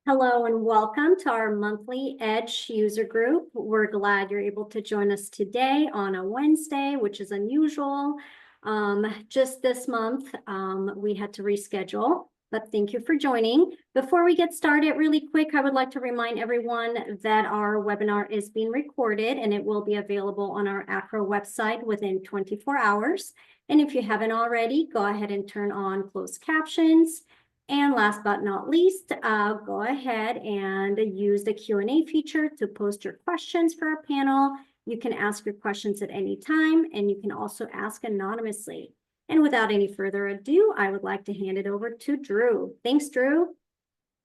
Hello and welcome to our monthly EDGE user group. We're glad you're able to join us today on a Wednesday, which is unusual. Just this month, we had to reschedule, but thank you for joining. Before we get started, really quick, I would like to remind everyone that our webinar is being recorded and it will be available on our AACRAO website within 24 hours. And if you haven't already, go ahead and turn on closed captions. And last but not least, go ahead and use the Q&A feature to post your questions for our panel. You can ask your questions at any time, and you can also ask anonymously. And without any further ado, I would like to hand it over to Drew. Thanks, Drew.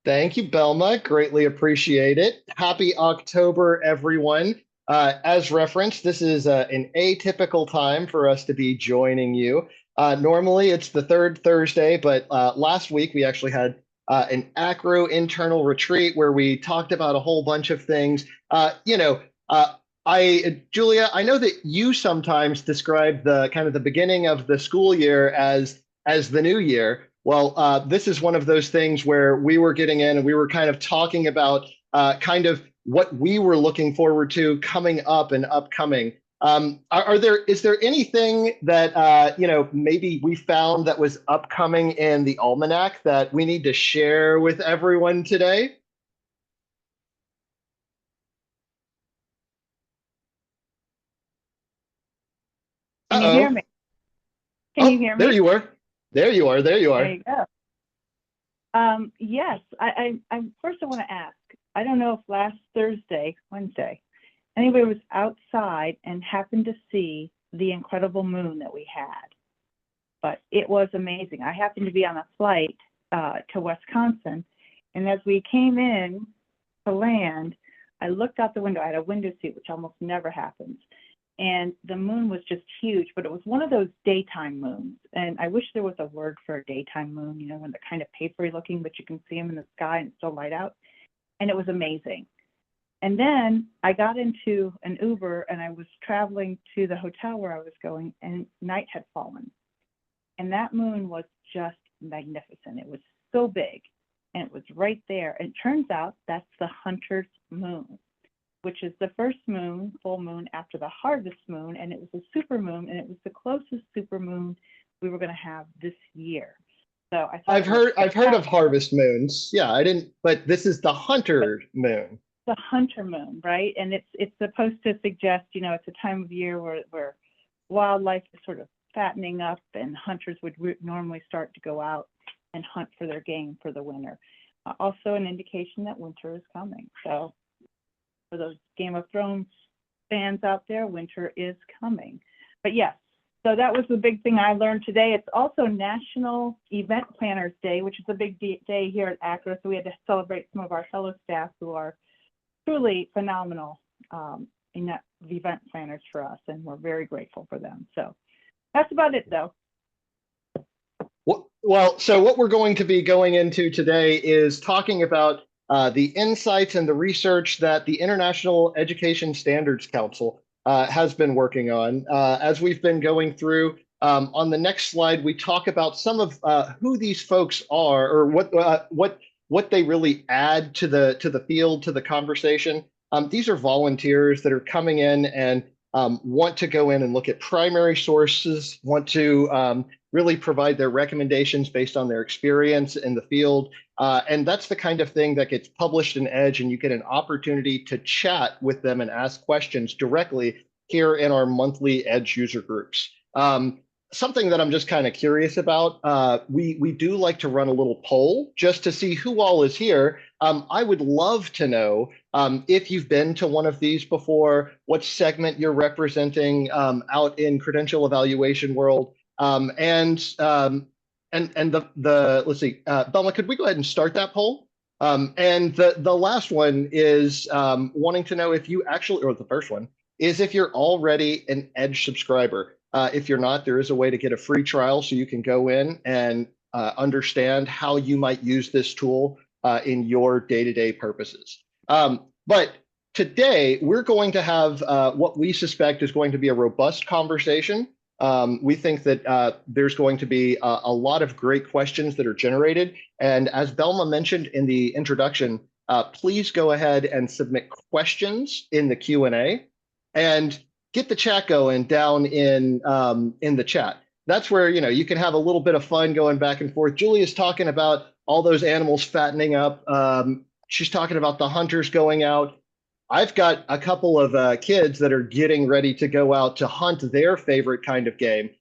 Thank you, Belma. Greatly appreciate it. Happy October, everyone. As referenced, this is an atypical time for us to be joining you. Normally, it's the third Thursday, but last week we actually had an AACRAO internal retreat where we talked about a whole bunch of things. Julia, I know that you sometimes describe the kind of the beginning of the school year as the new year. Well, this is one of those things where we were getting in and we were kind of talking about kind of what we were looking forward to coming up and upcoming. Is there anything that maybe we found that was upcoming in the almanac that we need to share with everyone today? Can you hear me? Can you hear me? There you are. There you are. There you are. There you go. Yes, I first I want to ask, I don't know if last Wednesday, anybody was outside and happened to see the incredible moon that we had, but it was amazing. I happened to be on a flight to Wisconsin, and as we came in to land, I looked out the window. I had a window seat, which almost never happens. And the moon was just huge, but it was one of those daytime moons. And I wish there was a word for a daytime moon, when they're kind of papery looking, but you can see them in the sky and still light out. And it was amazing. And then I got into an Uber and I was traveling to the hotel where I was going, and night had fallen. And that moon was just magnificent. It was so big and it was right there. And it turns out that's the Hunter's moon, which is the first moon, full moon after the harvest moon, and it was a super moon, and it was the closest super moon we were going to have this year. So I thought I've heard of harvest moons. Yeah, I didn't, but this is the Hunter moon. The Hunter moon, right? And it's supposed to suggest, it's a time of year where wildlife is sort of fattening up, and hunters would normally start to go out and hunt for their game for the winter. Also an indication that winter is coming. So for those Game of Thrones fans out there, winter is coming. But yes, so that was the big thing I learned today. It's also National Event Planners Day, which is a big day here at AACRAO. So we had to celebrate some of our fellow staff who are truly phenomenal event planners for us, and we're very grateful for them. So that's about it, though. Well, so what we're going to be going into today is talking about the insights and the research that the International Education Standards Council has been working on. As we've been going through, on the next slide, we talk about some of who these folks are, or what they really add to the field, to the conversation. These are volunteers that are coming in and want to go in and look at primary sources, want to really provide their recommendations based on their experience in the field. And that's the kind of thing that gets published in EDGE, and you get an opportunity to chat with them and ask questions directly here in our monthly EDGE user groups. Something that I'm just kind of curious about, we do like to run a little poll just to see who all is here. I would love to know if you've been to one of these before, what segment you're representing out in credential evaluation world. And let's see, Belma, could we go ahead and start that poll? And the last one is wanting to know if you actually, or the first one, is if you're already an EDGE subscriber. If you're not, there is a way to get a free trial so you can go in and understand how you might use this tool in your day-to-day purposes. But today, we're going to have what we suspect is going to be a robust conversation We think that there's going to be a lot of great questions that are generated. And as Belma mentioned in the introduction, please go ahead and submit questions in the Q&A and get the chat going down in the chat. That's where, you know, you can have a little bit of fun going back and forth. Julia's talking about all those animals fattening up. She's talking about the hunters going out. I've got a couple of kids that are getting ready to go out to hunt their favorite kind of game.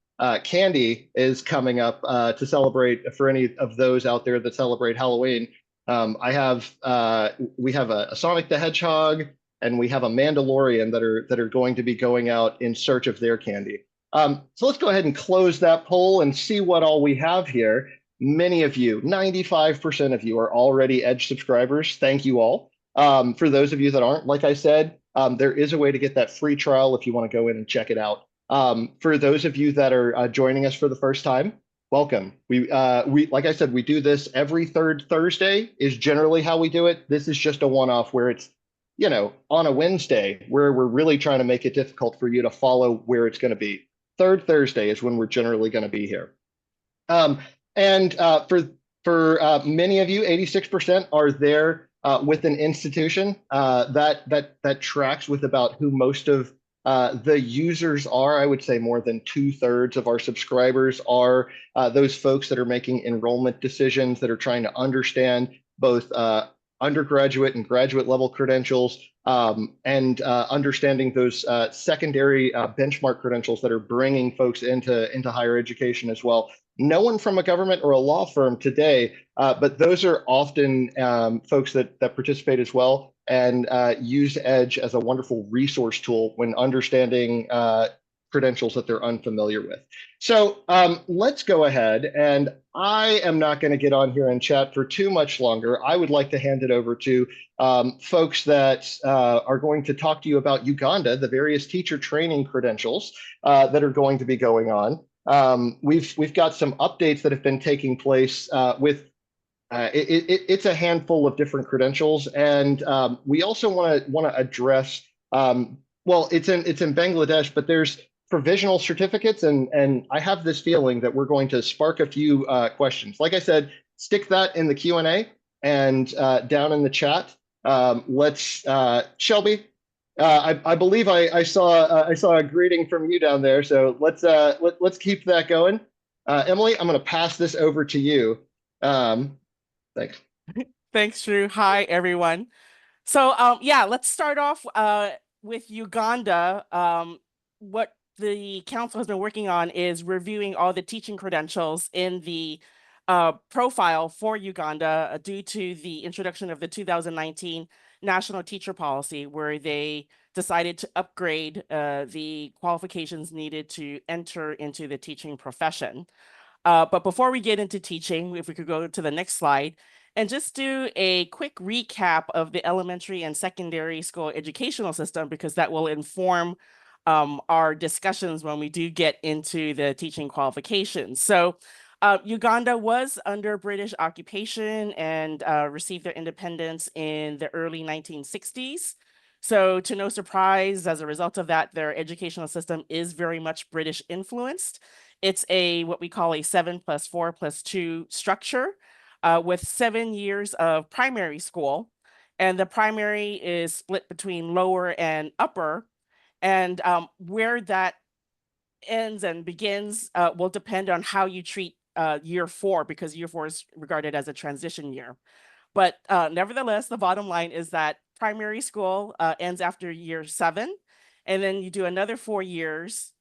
Candy is coming up to celebrate for any of those out there that celebrate Halloween. We have a Sonic the Hedgehog and we have a Mandalorian that are going to be going out in search of their candy. So let's go ahead and close that poll and see what all we have here. Many of you, 95% of you, are already Edge subscribers. Thank you all. For those of you that aren't, like I said, there is a way to get that free trial if you want to go in and check it out. For those of you that are joining us for the first time, welcome. We like I said, we do this every third Thursday is generally how we do it. This is just a one-off where it's, you know, on a Wednesday where we're really trying to make it difficult for you to follow where it's going to be. Third Thursday is when we're generally going to be here. And for many of you, 86% are there with an institution that tracks with about who most of the users are. I would say more than 2/3 of our subscribers are those folks that are making enrollment decisions, that are trying to understand both undergraduate and graduate level credentials, and understanding those secondary benchmark credentials that are bringing folks into higher education as well. No one from a government or a law firm today, but those are often folks that participate as well and use Edge as a wonderful resource tool when understanding credentials that they're unfamiliar with. So let's go ahead, and I am not going to get on here and chat for too much longer. I would like to hand it over to folks that are going to talk to you about Uganda, the various teacher training credentials that are going to be going on. We've got some updates that have been taking place with it's a handful of different credentials, and we also want to address well, it's in Bangladesh, but there's provisional certificates, and I have this feeling that we're going to spark a few questions. Like I said, stick that in the Q&A and down in the chat. Let's Shelby. I believe I saw a greeting from you down there, so let's keep that going. Emily, I'm going to pass this over to you. Thanks. Thanks, Drew. Hi, everyone. So yeah, let's start off with Uganda. What the council has been working on is reviewing all the teaching credentials in the profile for Uganda due to the introduction of the 2019 National Teacher Policy, where they decided to upgrade the qualifications needed to enter into the teaching profession. But before we get into teaching, if we could go to the next slide and just do a quick recap of the elementary and secondary school educational system, because that will inform our discussions when we do get into the teaching qualifications. So Uganda was under British occupation and received their independence in the early 1960s. So to no surprise, as a result of that, their educational system is very much British influenced. It's what we call a 7+4+2 structure with 7 years of primary school. And the primary is split between lower and upper. And where that ends and begins will depend on how you treat year 4, because year 4 is regarded as a transition year. But nevertheless, the bottom line is that primary school ends after year 7, and then you do another 4 years,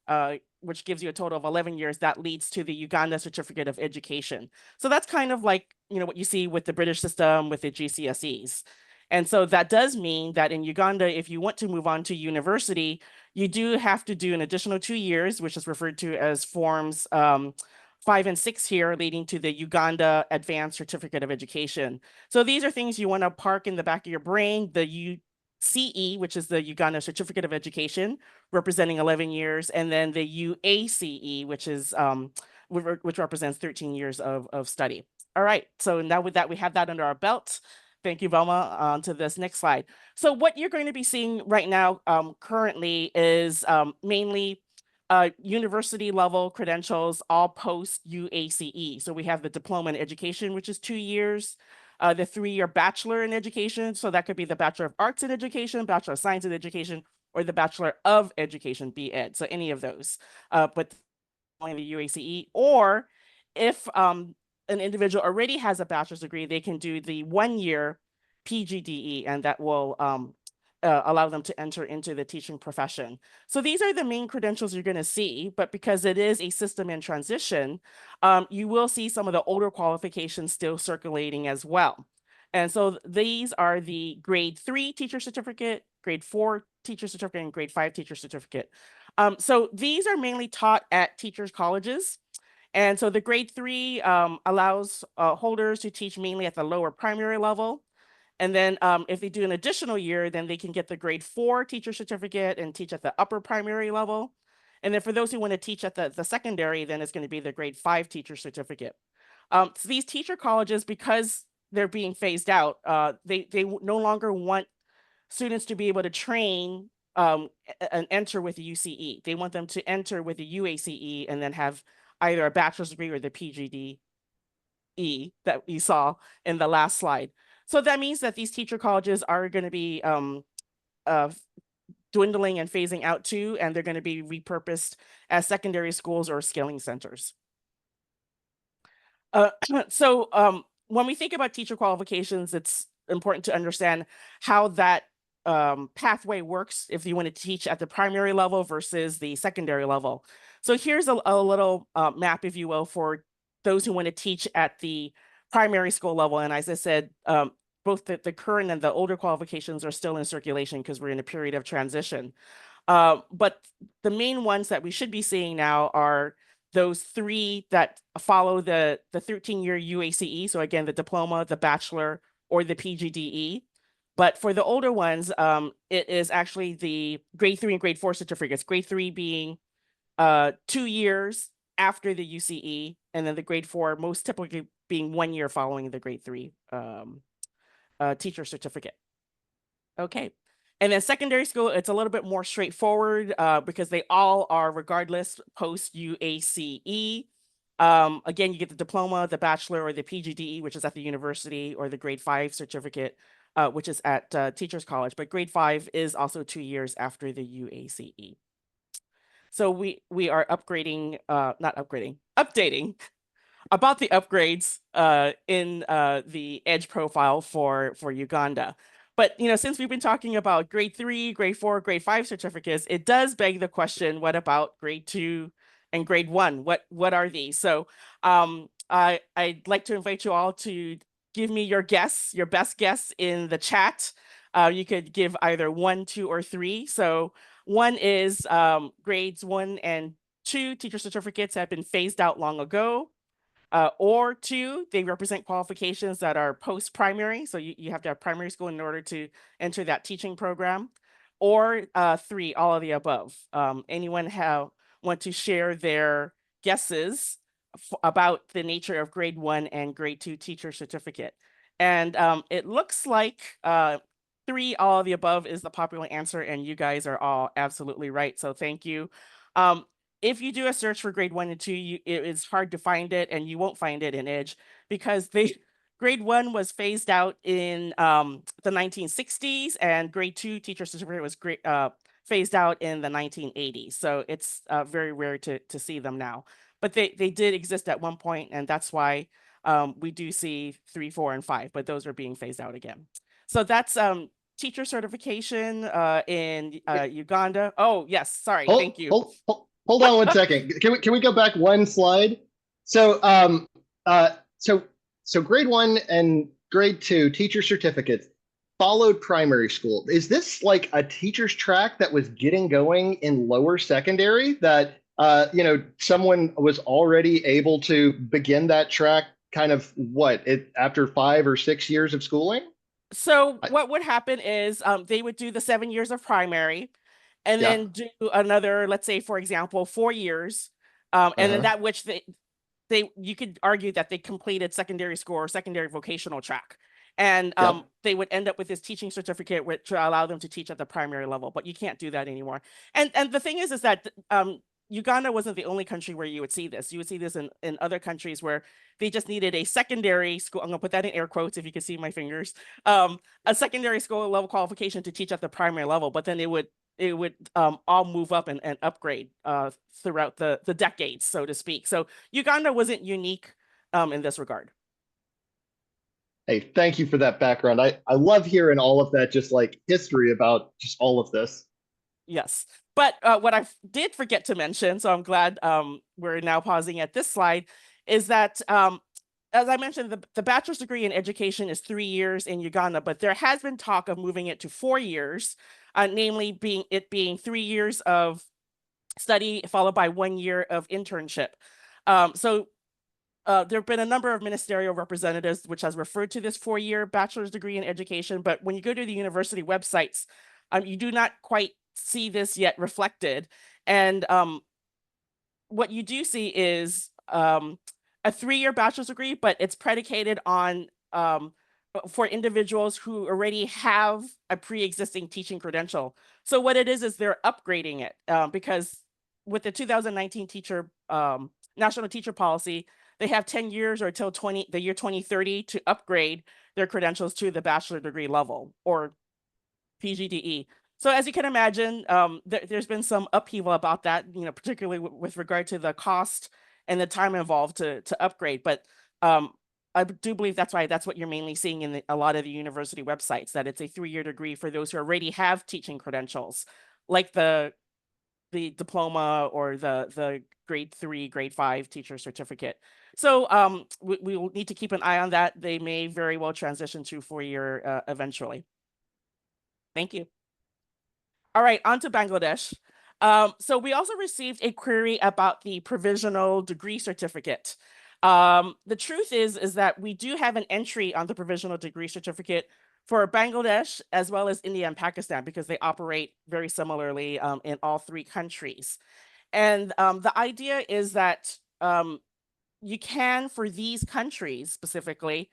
which gives you a total of 11 years. That leads to the Uganda Certificate of Education. So that's kind of like, you know, what you see with the British system with the GCSEs. And so that does mean that in Uganda, if you want to move on to university, you do have to do an additional 2 years, which is referred to as forms 5 and 6 here, leading to the Uganda Advanced Certificate of Education. So these are things you want to park in the back of your brain. The UCE, which is the Uganda Certificate of Education, representing 11 years, and then the UACE, which is which represents 13 years of study. All right, so now with that, we have that under our belt. Thank you, Velma. On to this next slide. So what you're going to be seeing right now currently is mainly university level credentials all post UACE. So we have the diploma in education, which is 2 years, the 3-year bachelor in education. So that could be the Bachelor of Arts in Education, Bachelor of Science in Education, or the Bachelor of Education, BEd. So any of those, but only the UACE. Or if an individual already has a bachelor's degree, they can do the 1-year PGDE, and that will allow them to enter into the teaching profession. So these are the main credentials you're going to see, but because it is a system in transition, you will see some of the older qualifications still circulating as well. And so these are the grade 3 teacher certificate, grade 4 teacher certificate, and grade 5 teacher certificate. So these are mainly taught at teachers' colleges. And so the grade 3 allows holders to teach mainly at the lower primary level. And then if they do an additional year, then they can get the grade 4 teacher certificate and teach at the upper primary level. And then for those who want to teach at the secondary, then it's going to be the grade 5 teacher certificate. So these teacher colleges, because they're being phased out, they no longer want students to be able to train and enter with the UCE. They want them to enter with the UACE and then have either a bachelor's degree or the PGDE that we saw in the last slide. So that means that these teacher colleges are going to be dwindling and phasing out too, and they're going to be repurposed as secondary schools or skilling centers. So when we think about teacher qualifications, it's important to understand how that pathway works if you want to teach at the primary level versus the secondary level. So here's a little map, if you will, for those who want to teach at the primary school level. And as I said, both the current and the older qualifications are still in circulation because we're in a period of transition. But the main ones that we should be seeing now are those 3 that follow the 13-year UACE. So again, the diploma, the bachelor, or the PGDE. But for the older ones, it is actually the grade 3 and grade 4 certificates. Grade 3 being 2 years after the UCE, and then the grade 4 most typically being 1 year following the grade 3 teacher certificate. Okay. And then secondary school, it's a little bit more straightforward because they all are regardless post UACE. Again, you get the diploma, the bachelor, or the PGDE, which is at the university, or the grade 5 certificate, which is at teachers college. But grade 5 is also 2 years after the UACE. So we are updating about the upgrades in the EDGE profile for Uganda. But since we've been talking about grade 3, grade 4, grade 5 certificates, it does beg the question: what about grade 2 and grade 1? What are these? So I'd like to invite you all to give me your guess, your best guess in the chat. You could give either 1, 2, or 3. So 1 is grades 1 and 2 teacher certificates have been phased out long ago. Or 2, they represent qualifications that are post-primary. So you have to have primary school in order to enter that teaching program. Or 3, all of the above. Anyone want to share their guesses about the nature of grade 1 and grade 2 teacher certificate? And it looks like 3, all of the above is the popular answer, and you guys are all absolutely right. So thank you. If you do a search for grade 1 and 2, it is hard to find it, and you won't find it in EDGE because grade 1 was phased out in the 1960s, and grade 2 teacher certificate was phased out in the 1980s. So it's very rare to see them now. But they did exist at one point, and that's why we do see 3, 4, and 5, but those are being phased out again. So that's teacher certification in Uganda. Oh, yes, sorry, thank you. Hold on one second. Can we go back one slide? So so grade 1 and grade 2 teacher certificates followed primary school. Is this like a teacher's track that was getting going in lower secondary that someone was already able to begin that track kind of after 5 or 6 years of schooling? So what would happen is they would do the 7 years of primary and then do another, let's say, for example, 4 years. And then that which you could argue that they completed secondary school or secondary vocational track. And they would end up with this teaching certificate which allow them to teach at the primary level, but you can't do that anymore. And the thing is that Uganda wasn't the only country where you would see this. You would see this in other countries where they just needed a secondary school. I'm gonna put that in air quotes if you can see my fingers. A secondary school level qualification to teach at the primary level, but then it would all move up and upgrade throughout the decades, so to speak. So Uganda wasn't unique in this regard. Hey, thank you for that background. I love hearing all of that, just like history about just all of this. Yes. But what I did forget to mention, so I'm glad we're now pausing at this slide, is that as I mentioned, the bachelor's degree in education is 3 years in Uganda, but there has been talk of moving it to 4 years, namely being 3 years of study followed by 1 year of internship. So there have been a number of ministerial representatives which has referred to this 4-year bachelor's degree in education, but when you go to the university websites, you do not quite see this yet reflected. And what you do see is a 3-year bachelor's degree, but it's predicated on for individuals who already have a pre-existing teaching credential. So what it is they're upgrading it because with the 2019 national teacher policy, they have 10 years or until the year 2030 to upgrade their credentials to the bachelor degree level or PGDE. So as you can imagine, there's been some upheaval about that, particularly with regard to the cost and the time involved to upgrade. But I do believe that's what you're mainly seeing in a lot of the university websites, that it's a 3-year degree for those who already have teaching credentials, like the diploma or the grade 3, grade 5 teacher certificate. So we will need to keep an eye on that. They may very well transition to 4-year eventually. Thank you. All right, on to Bangladesh. So we also received a query about the provisional degree certificate. The truth is that we do have an entry on the provisional degree certificate for Bangladesh as well as India and Pakistan because they operate very similarly in all 3 countries. And the idea is that you can, for these countries specifically,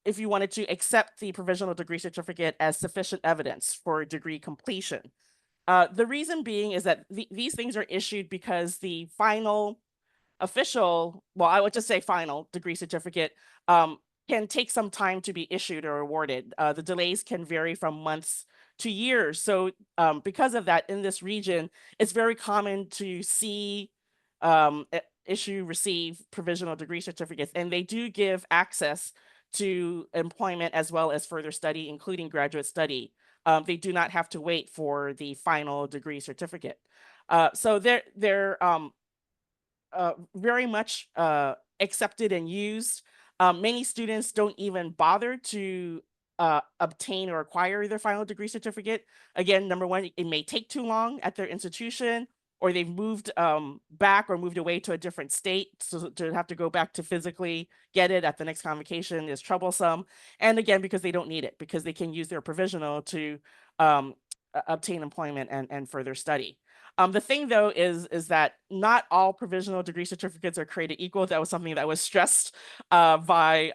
if you wanted to accept the provisional degree certificate as sufficient evidence for degree completion. The reason being is that these things are issued because the final official, well, I would just say final degree certificate can take some time to be issued or awarded. The delays can vary from months to years. So because of that, in this region, it's very common to see receive provisional degree certificates, and they do give access to employment as well as further study, including graduate study. They do not have to wait for the final degree certificate. So they're very much accepted and used. Many students don't even bother to obtain or acquire their final degree certificate. Again, number one, it may take too long at their institution, or they've moved back or moved away to a different state. So to have to go back to physically get it at the next convocation is troublesome. And again, because they don't need it, because they can use their provisional to obtain employment and further study. The thing though is that not all provisional degree certificates are created equal. That was something that was stressed by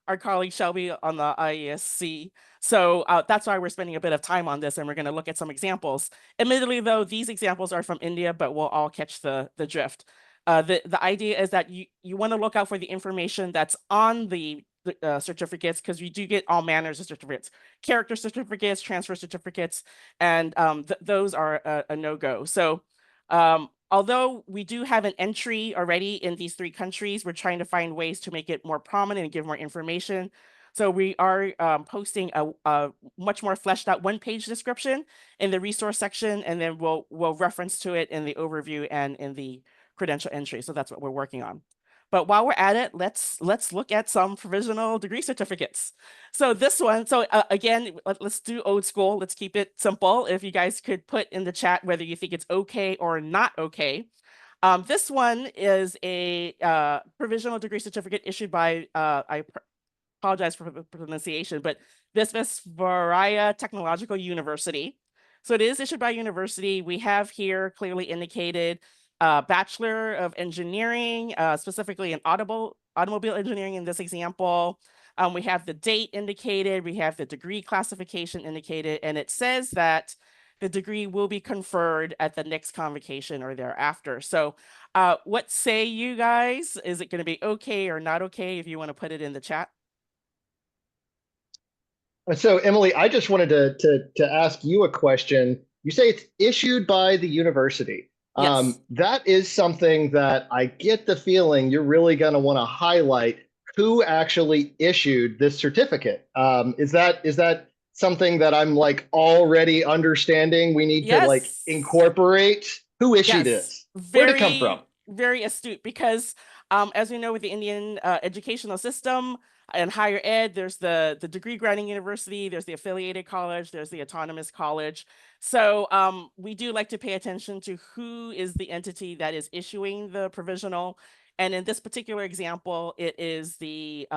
our colleague Shelby on the IASC. So that's why we're spending a bit of time on this, and we're going to look at some examples. Admittedly, though, these examples are from India, but we'll all catch the drift. The idea is that you want to look out for the information that's on the certificates, because you do get all manners of certificates, character certificates, transfer certificates, and those are a no-go. So although we do have an entry already in these 3 countries, we're trying to find ways to make it more prominent and give more information. So we are posting a much more fleshed out 1-page description in the resource section, and then we'll reference to it in the overview and in the credential entry. So that's what we're working on. But while we're at it, let's look at some provisional degree certificates. So this one, again, let's do old school. Let's keep it simple. If you guys could put in the chat whether you think it's okay or not okay. This one is a provisional degree certificate issued by, I apologize for the pronunciation, but Visvesvaraya Technological University. So it is issued by university. We have here clearly indicated Bachelor of Engineering, specifically in automobile engineering in this example. We have the date indicated, we have the degree classification indicated, and it says that the degree will be conferred at the next convocation or thereafter. So what say you guys? Is it going to be okay or not okay if you want to put it in the chat? So, Emily, I just wanted to ask you a question. You say it's issued by the university. Yes. That is something that I get the feeling you're really going to want to highlight who actually issued this certificate. Is that something that I'm like already understanding we need to like Yes. incorporate? Who issued it? Yes. Where'd it come from? Very astute, because as we know, with the Indian educational system and higher ed, there's the degree granting university, there's the affiliated college, there's the autonomous college. So we do like to pay attention to who is the entity that is issuing the provisional. And in this particular example, it is the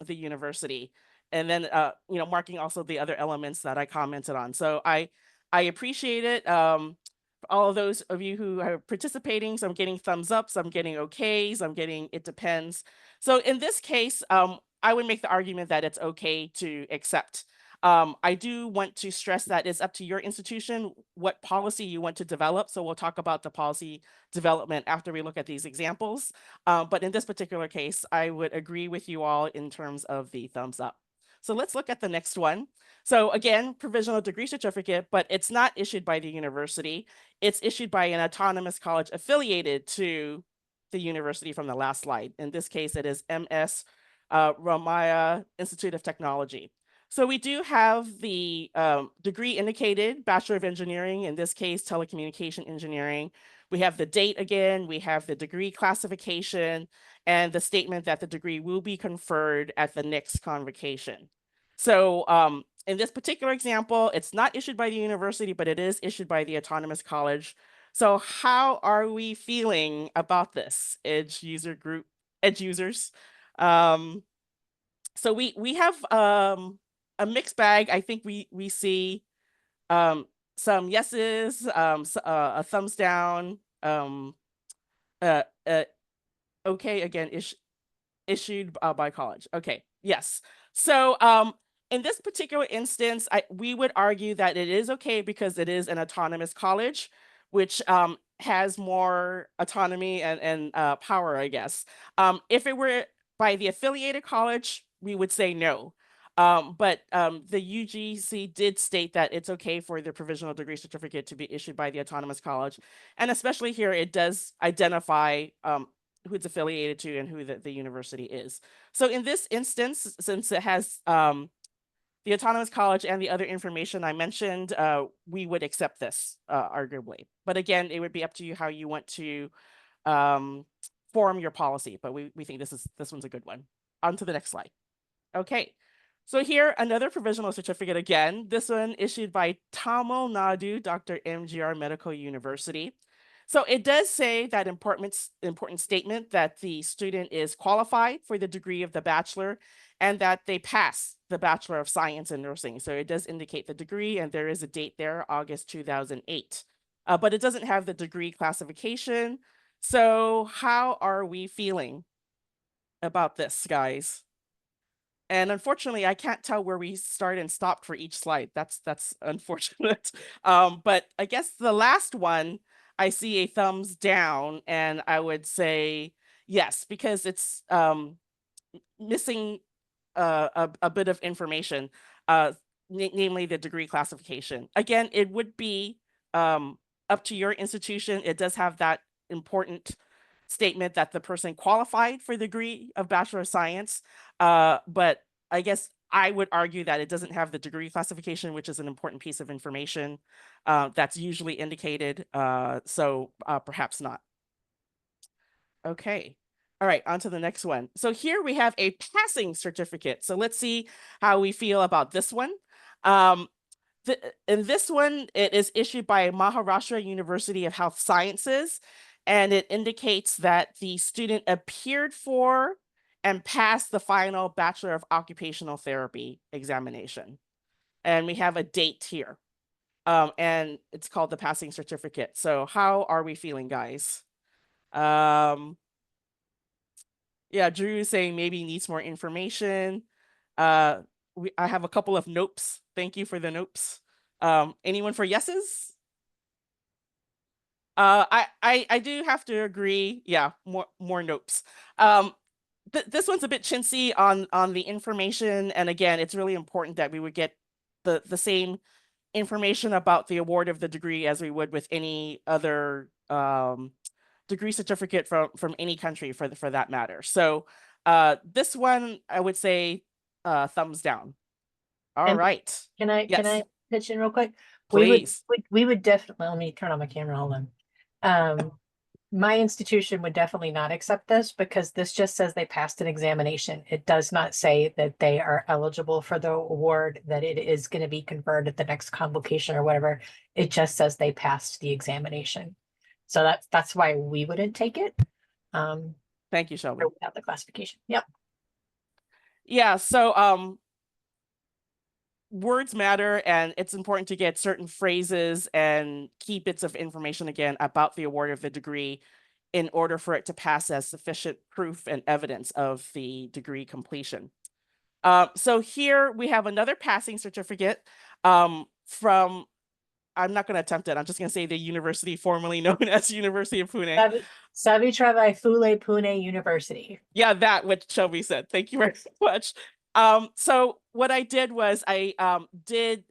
university. And then marking also the other elements that I commented on. So I appreciate it. All of those of you who are participating, so I'm getting thumbs up, so I'm getting okays, I'm getting it depends. So in this case, I would make the argument that it's okay to accept. I do want to stress that it's up to your institution what policy you want to develop. So we'll talk about the policy development after we look at these examples. But in this particular case, I would agree with you all in terms of the thumbs up. So let's look at the next one. So again, provisional degree certificate, but it's not issued by the university. It's issued by an autonomous college affiliated to the university from the last slide. In this case, it is MS Ramaya Institute of Technology. So we do have the degree indicated, Bachelor of Engineering, in this case, Telecommunication Engineering. We have the date again, we have the degree classification, and the statement that the degree will be conferred at the next convocation. So in this particular example, it's not issued by the university, but it is issued by the autonomous college. So how are we feeling about this, Edge user group, Edge users? So we have a mixed bag. I think we see some yeses, a thumbs down, uh, uh, okay, again, issued by college. Okay, yes. So in this particular instance, we would argue that it is okay because it is an autonomous college, which has more autonomy and power, I guess. If it were by the affiliated college, we would say no. But the UGC did state that it's okay for the provisional degree certificate to be issued by the autonomous college. And especially here, it does identify who it's affiliated to and who the university is. So in this instance, since it has the autonomous college and the other information I mentioned, we would accept this arguably. But again, it would be up to you how you want to form your policy. But we think this one's a good one. On to the next slide. Okay. So here, another provisional certificate again, this one issued by Tamil Nadu Dr. MGR Medical University. So it does say that important statement that the student is qualified for the degree of the bachelor and that they pass the Bachelor of Science in Nursing. So it does indicate the degree, and there is a date there, August 2008. But it doesn't have the degree classification. So how are we feeling about this, guys? And unfortunately, I can't tell where we start and stopped for each slide. That's unfortunate. But I guess the last one, I see a thumbs down, and I would say yes, because it's missing a bit of information, namely the degree classification. Again, it would be up to your institution. It does have that important statement that the person qualified for the degree of Bachelor of Science. But I guess I would argue that it doesn't have the degree classification, which is an important piece of information that's usually indicated. So perhaps not. Okay. All right, on to the next one. So here we have a passing certificate. So let's see how we feel about this one. In this one, it is issued by Maharashtra University of Health Sciences, and it indicates that the student appeared for and passed the final Bachelor of Occupational Therapy examination. And we have a date here, and it's called the passing certificate. So how are we feeling, guys? Yeah, Drew is saying maybe needs more information. I have a couple of nopes. Thank you for the nopes. Anyone for yeses? I do have to agree. Yeah, more nopes. This one's a bit chintzy on the information, and again, it's really important that we would get the same information about the award of the degree as we would with any other degree certificate from any country for that matter. So this one I would say thumbs down. All And right. Can I Yes, pitch in real quick? please. We would definitely, let me turn on my camera, hold on. My institution would definitely not accept this because this just says they passed an examination. It does not say that they are eligible for the award, that it is going to be conferred at the next convocation or whatever. It just says they passed the examination. So that's why we wouldn't take it. Thank you, Shelby. Without the classification. Yep. Yeah, so words matter, and it's important to get certain phrases and key bits of information again about the award of the degree in order for it to pass as sufficient proof and evidence of the degree completion. So here we have another passing certificate from, I'm not going to attempt it, I'm just going to say the university formerly known as University of Pune. Savitribai Phule Pune University. Yeah, that what Shelby said. Thank you very much. So what I did was I did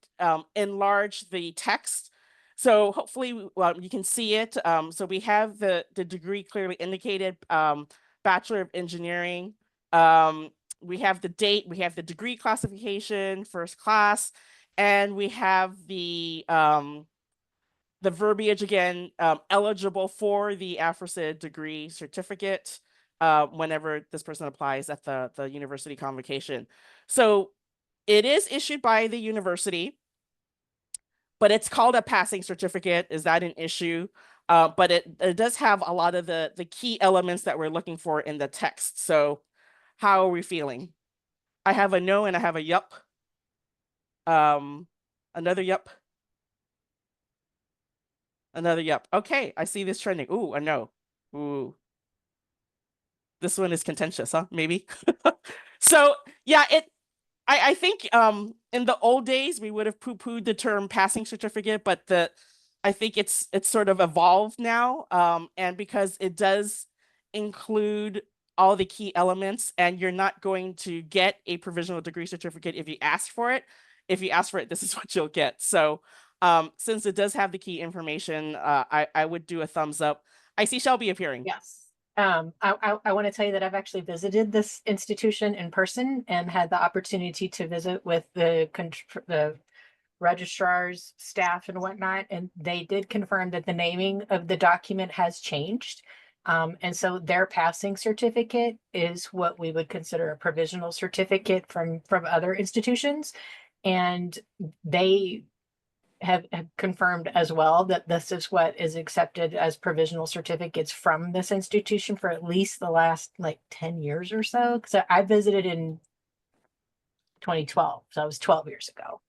enlarge the text. So hopefully you can see it. So we have the degree clearly indicated, Bachelor of Engineering. We have the date, we have the degree classification, first class, and we have the verbiage again, eligible for the aforesaid degree certificate whenever this person applies at the university convocation. So it is issued by the university, but it's called a passing certificate. Is that an issue? But it does have a lot of the key elements that we're looking for in the text. So how are we feeling? I have a no and I have a yup. Another yup. Another yup. Okay, I see this trending. Ooh, a no. Ooh. This one is contentious, huh? Maybe. So yeah, I think in the old days we would have poo-pooed the term passing certificate, but I think it's sort of evolved now. And because it does include all the key elements, and you're not going to get a provisional degree certificate if you ask for it. If you ask for it, this is what you'll get. So since it does have the key information, I would do a thumbs up. I see Shelby appearing. Yes. I want to tell you that I've actually visited this institution in person and had the opportunity to visit with the registrar's staff and whatnot, and they did confirm that the naming of the document has changed. And so their passing certificate is what we would consider a provisional certificate from other institutions. And they have confirmed as well that this is what is accepted as provisional certificates from this institution for at least the last like 10 years or so. Because I visited in 2012, so that was 12 years ago.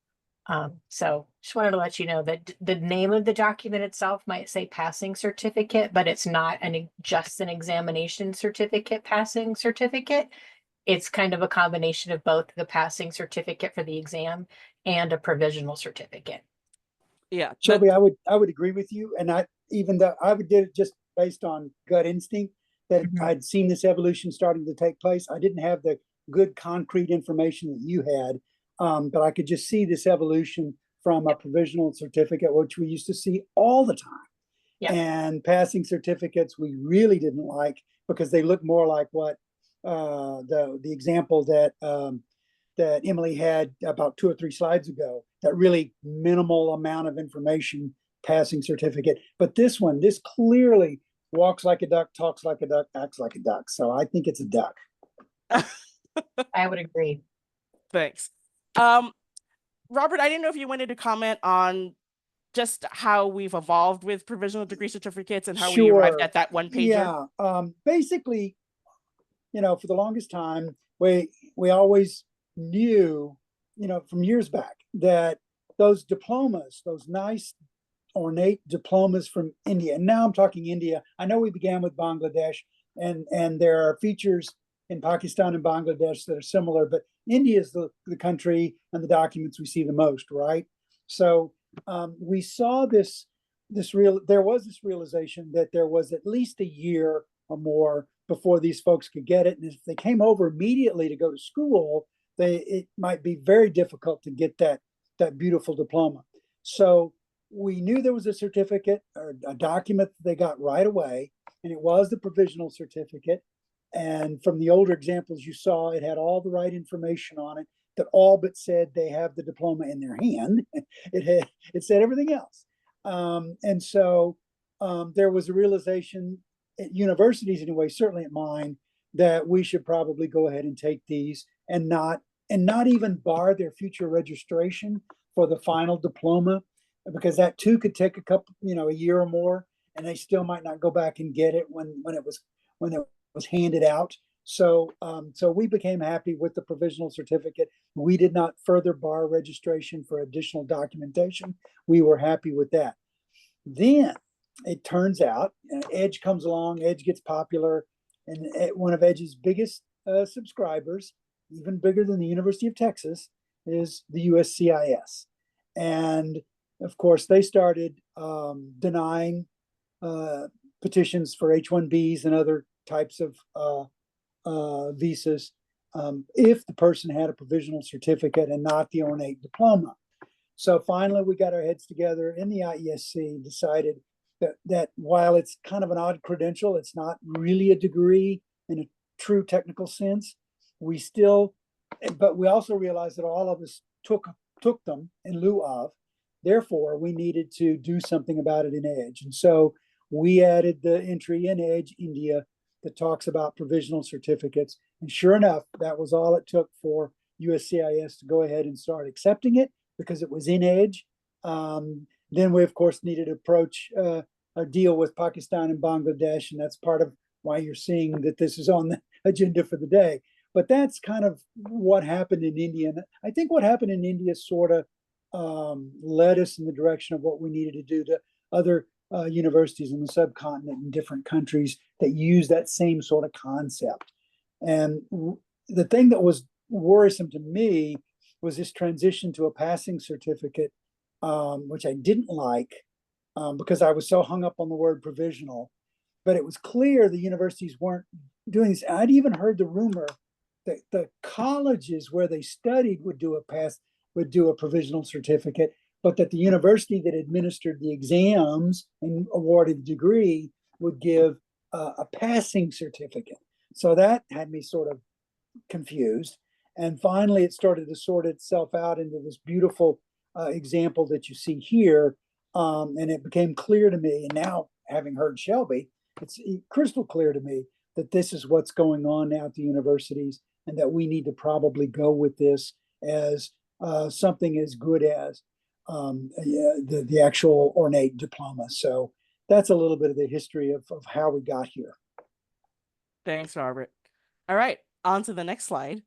So just wanted to let you know that the name of the document itself might say passing certificate, but it's not just an examination certificate, passing certificate. It's kind of a combination of both the passing certificate for the exam and a provisional certificate. Yeah, Shelby, I would agree with you, and I would did it just based on gut instinct that I'd seen this evolution starting to take place. I didn't have the good concrete information that you had, but I could just see this evolution from a provisional certificate, which we used to see all the time, and passing certificates we really didn't like because they look more like what the example that that Emily had about 2 or 3 slides ago, that really minimal amount of information passing certificate. But this one, this clearly walks like a duck, talks like a duck, acts like a duck. So I think it's a duck. I would agree. Thanks. Robert, I didn't know if you wanted to comment on just how we've evolved with provisional degree certificates and how we arrived at that one pager. Yeah, basically, you know, for the longest time, we always knew, you know, from years back that those diplomas, those nice ornate diplomas from India, and now I'm talking India. I know we began with Bangladesh, and there are features in Pakistan and Bangladesh that are similar, but India is the country and the documents we see the most, right? So we saw there was this realization that there was at least a year or more before these folks could get it. And if they came over immediately to go to school, it might be very difficult to get that beautiful diploma. So we knew there was a certificate or a document that they got right away, and it was the provisional certificate. And from the older examples you saw, it had all the right information on it that all but said they have the diploma in their hand. It said everything else. And so there was a realization at universities anyway, certainly at mine, that we should probably go ahead and take these and not even bar their future registration for the final diploma, because that too could take a year or more, and they still might not go back and get it when it was handed out. So we became happy with the provisional certificate. We did not further bar registration for additional documentation. We were happy with that. Then it turns out Edge comes along, Edge gets popular, and one of Edge's biggest subscribers, even bigger than the University of Texas, is the USCIS. And of course, they started denying petitions for H-1Bs and other types of visas if the person had a provisional certificate and not the ornate diploma. So finally, we got our heads together in the IESC, decided that while it's kind of an odd credential, it's not really a degree in a true technical sense. But we also realized that all of us took them in lieu of. Therefore, we needed to do something about it in Edge. And so we added the entry in Edge India that talks about provisional certificates. And sure enough, that was all it took for USCIS to go ahead and start accepting it, because it was in Edge. Then we, of course, needed to approach a deal with Pakistan and Bangladesh, and that's part of why you're seeing that this is on the agenda for the day. But that's kind of what happened in India. And I think what happened in India sort of led us in the direction of what we needed to do to other universities in the subcontinent in different countries that use that same sort of concept. And the thing that was worrisome to me was this transition to a passing certificate, which I didn't like because I was so hung up on the word provisional. But it was clear the universities weren't doing this. I'd even heard the rumor that the colleges where they studied would do a provisional certificate, but that the university that administered the exams and awarded the degree would give a passing certificate. So that had me sort of confused. And finally, it started to sort itself out into this beautiful example that you see here. And it became clear to me, and now having heard Shelby, it's crystal clear to me that this is what's going on now at the universities, and that we need to probably go with this as something as good as the actual ornate diploma. So that's a little bit of the history of how we got here. Thanks, Robert. All right, on to the next slide.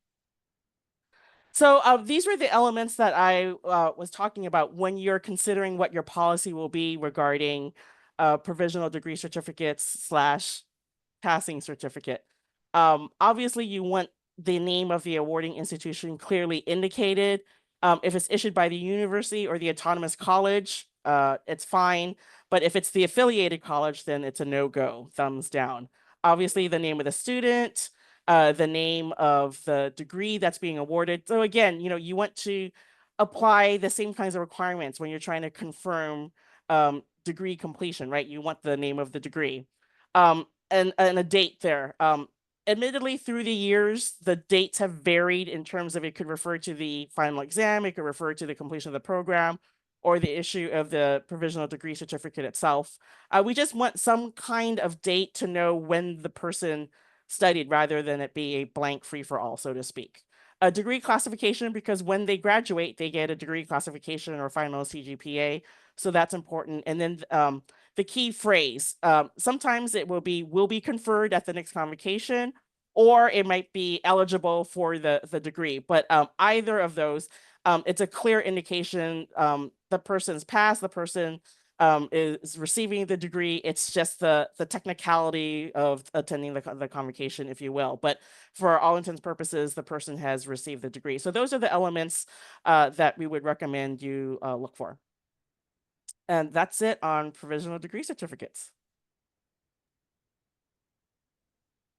So these were the elements that I was talking about when you're considering what your policy will be regarding provisional degree certificates / passing certificate. Obviously, you want the name of the awarding institution clearly indicated. If it's issued by the university or the autonomous college, it's fine. But if it's the affiliated college, then it's a no-go, thumbs down. Obviously, the name of the student, the name of the degree that's being awarded. So again, you want to apply the same kinds of requirements when you're trying to confirm degree completion, right? You want the name of the degree and a date there. Admittedly, through the years, the dates have varied in terms of it could refer to the final exam, it could refer to the completion of the program, or the issue of the provisional degree certificate itself. We just want some kind of date to know when the person studied, rather than it be a blank free-for-all, so to speak. A degree classification, because when they graduate, they get a degree classification or final CGPA, so that's important. And then the key phrase, sometimes it will be conferred at the next convocation, or it might be eligible for the degree. But either of those, it's a clear indication the person's passed, the person is receiving the degree. It's just the technicality of attending the convocation, if you will. But for all intents and purposes, the person has received the degree. So those are the elements that we would recommend you look for. And that's it on provisional degree certificates.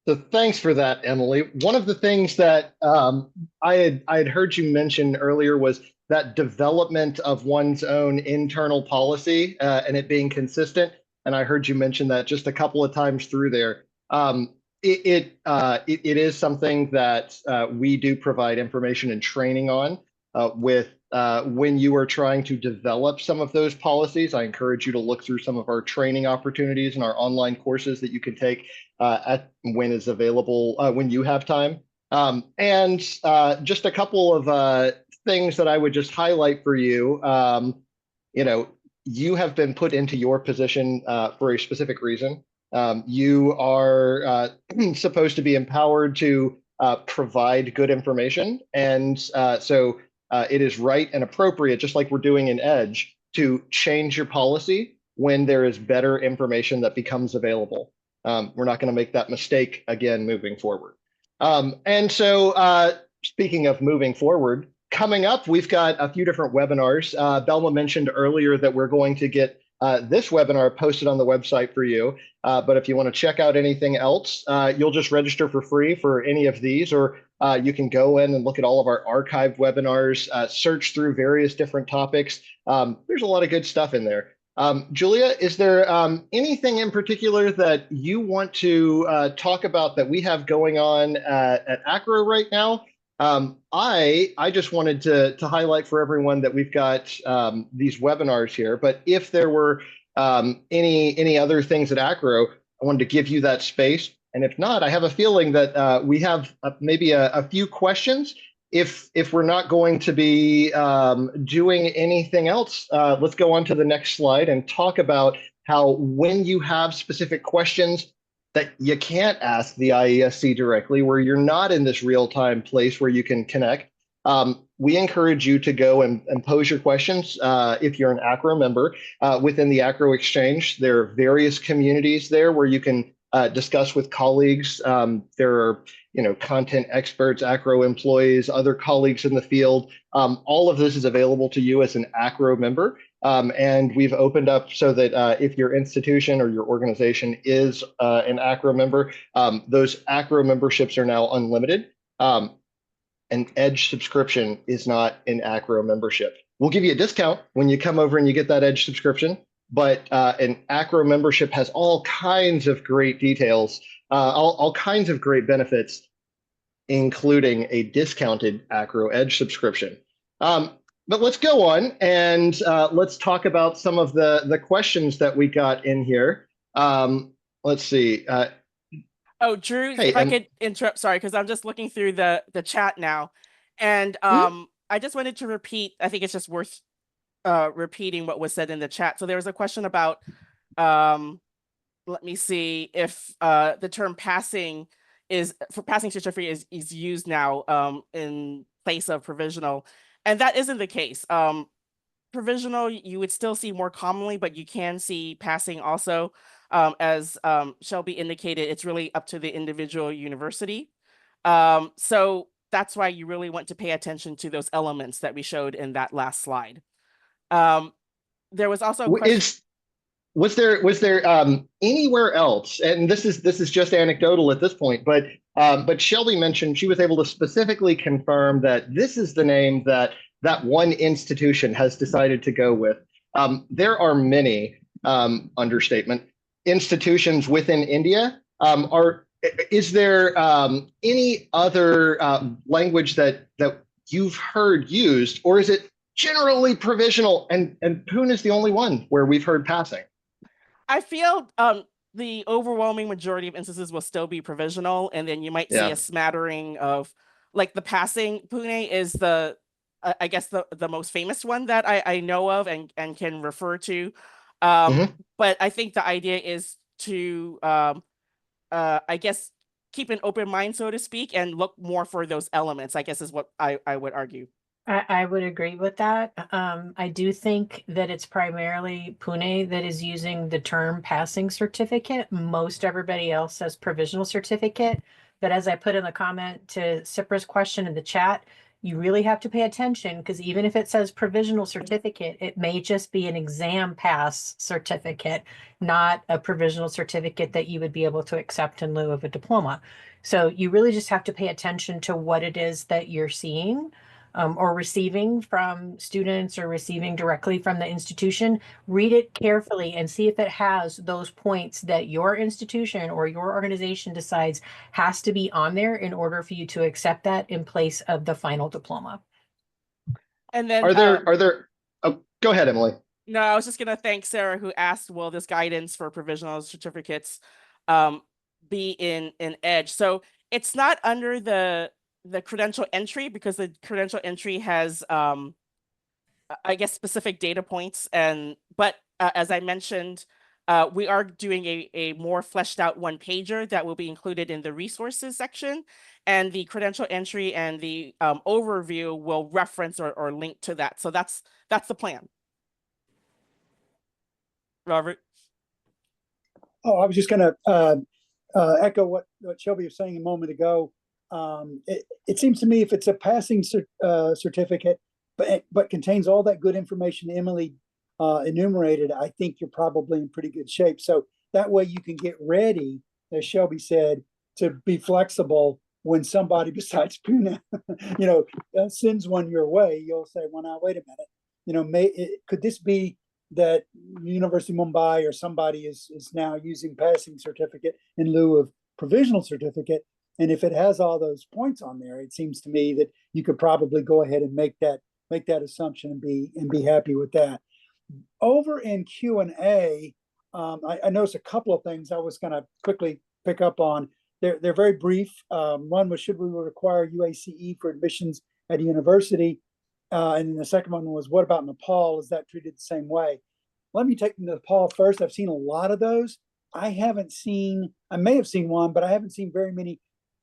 So thanks for that, Emily. One of the things that I had heard you mention earlier was that development of one's own internal policy and it being consistent. And I heard you mention that just a couple of times through there. It is something that we do provide information and training on with when you are trying to develop some of those policies. I encourage you to look through some of our training opportunities and our online courses that you can take at when is available, when you have time. And just a couple of things that I would just highlight for you. You know, you have been put into your position for a specific reason. You are supposed to be empowered to provide good information. And so it is right and appropriate, just like we're doing in EDGE, to change your policy when there is better information that becomes available. We're not going to make that mistake again moving forward. And so speaking of moving forward, coming up, we've got a few different webinars. Belma mentioned earlier that we're going to get this webinar posted on the website for you. But if you want to check out anything else, you'll just register for free for any of these, or you can go in and look at all of our archived webinars, search through various different topics. There's a lot of good stuff in there. Julia, is there anything in particular that you want to talk about that we have going on at AACRAO right now? I just wanted to highlight for everyone that we've got these webinars here, but if there were any other things at AACRAO, I wanted to give you that space. And if not, I have a feeling that we have maybe a few questions. If we're not going to be doing anything else, let's go on to the next slide and talk about how when you have specific questions that you can't ask the IESC directly, where you're not in this real-time place where you can connect, we encourage you to go and pose your questions if you're an AACRAO member within the AACRAO Exchange. There are various communities there where you can discuss with colleagues. There are content experts, AACRAO employees, other colleagues in the field. All of this is available to you as an AACRAO member. And we've opened up so that if your institution or your organization is an AACRAO member, those AACRAO memberships are now unlimited. An EDGE subscription is not an AACRAO membership. We'll give you a discount when you come over and you get that EDGE subscription, but an AACRAO membership has all kinds of great details, all kinds of great benefits, including a discounted AACRAO EDGE subscription. But let's go on and let's talk about some of the questions that we got in here. Let's see. Oh, Drew, Hey, if I could interrupt, sorry, because I'm just looking through the chat now. And I just wanted to repeat, I think it's just worth repeating what was said in the chat. So there was a question about, let me see, if the term passing certificate is used now in place of provisional. And that isn't the case. Provisional, you would still see more commonly, but you can see passing also. As Shelby indicated, it's really up to the individual university. So that's why you really want to pay attention to those elements that we showed in that last slide. There was also a question. Was there anywhere else, and this is just anecdotal at this point, but Shelby mentioned she was able to specifically confirm that this is the name that one institution has decided to go with. There are many, understatement, institutions within India. Is there any other language that you've heard used, or is it generally provisional, and Pune is the only one where we've heard passing? I feel the overwhelming majority of instances will still be provisional, and then you might see a smattering of, like, the passing. Pune is the I guess the most famous one that I know of and can refer to. But I think the idea is to I guess keep an open mind, so to speak, and look more for those elements, I guess is what I would argue. I would agree with that. I do think that it's primarily Pune that is using the term passing certificate. Most everybody else says provisional certificate. But as I put in the comment to Sipra's question in the chat, you really have to pay attention, because even if it says provisional certificate, it may just be an exam pass certificate, not a provisional certificate that you would be able to accept in lieu of a diploma. So you really just have to pay attention to what it is that you're seeing, or receiving from students or receiving directly from the institution. Read it carefully and see if it has those points that your institution or your organization decides has to be on there in order for you to accept that in place of the final diploma. And then Are there, oh, go ahead, Emily. no, I was just gonna thank Sarah who asked, will this guidance for provisional certificates be in EDGE? So it's not under the credential entry, because the credential entry has I guess specific data points, but as I mentioned, we are doing a more fleshed out one pager that will be included in the resources section, and the credential entry and the overview will reference or link to that. So that's the plan. Robert? Oh, I was just going to echo what Shelby was saying a moment ago. It seems to me if it's a passing certificate, but contains all that good information Emily enumerated, I think you're probably in pretty good shape. So that way you can get ready, as Shelby said, to be flexible when somebody besides Pune, sends one your way. You'll say, well, now, wait a minute. Could this be that University of Mumbai or somebody is now using passing certificate in lieu of provisional certificate? And if it has all those points on there, it seems to me that you could probably go ahead and make that assumption and be happy with that. Over in Q&A, I noticed a couple of things I was going to quickly pick up on. They're very brief. One was, should we require UACE for admissions at a university? And then the second one was, what about Nepal? Is that treated the same way? Let me take Nepal first. I've seen a lot of those. I may have seen one, but I haven't seen very many